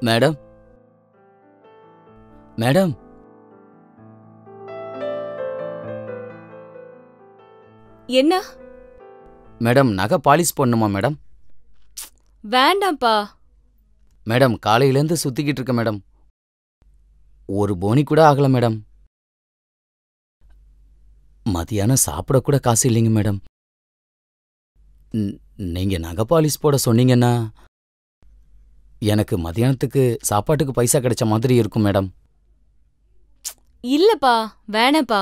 Madam madam என்ன? Madam நகை polish பண்ணுமா மேடம்? வேண்டாம்ப்பா. மேடம் காலையிலேருந்து சுத்திக்கிட்டு இருக்க மேடம், ஒரு போனி கூட ஆகல மேடம். மதியானம் சாப்பிட கூட காசு இல்லைங்க மேடம். நீங்க நகை பாலிஷ் போட சொன்னீங்கன்னா எனக்கு மதியானத்துக்கு சாப்பாட்டுக்கு பைசா கிடைச்ச மாதிரி இருக்கும் மேடம். இல்லப்பா, வேணாப்பா.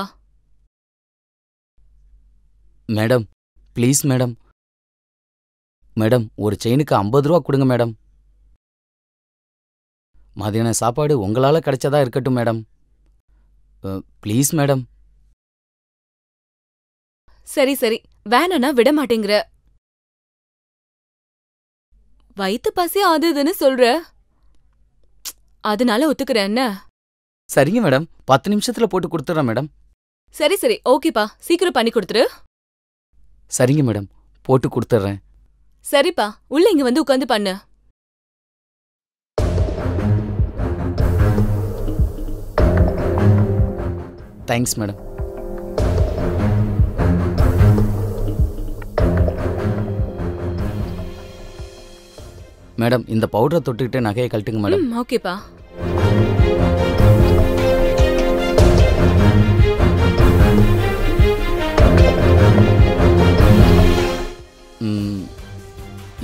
Madam please madam. மேடம் ஒரு செயினுக்கு 50 ரூபா கொடுங்க மேடம். மதியான சாப்பாடு உங்களால கிடைச்சதா இருக்கட்டும் மேடம். Please madam. சரி சரி, வேணானா விட மாட்டேங்கிற. வயித்து பசி அது இதுன்னு சொல்ற, அதனால ஒத்துக்கிறேன் என்ன? சரிங்க மேடம், 10 நிமிஷத்துல போட்டு கொடுத்துறேன் மேடம். சரி சரி, ஓகேப்பா, சீக்கிரம் பண்ணி கொடுத்துரு. சரிங்க மேடம், போட்டு கொடுத்துட்றேன். சரிப்பா, உள்ள இங்க வந்து உட்காந்து பண்ணு. Thanks madam. மேடம் இந்த பவுடரை தொட்டுக்கிட்டு நகையை கழட்டுங்க மேடம். ஓகேப்பா.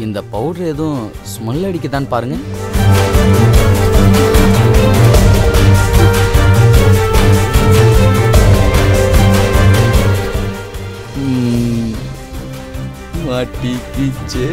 இந்த பவுடர் எதுவும் ஸ்மெல் அடிக்குதான்னு பாருங்க. மாட்டிக்கிச்சே.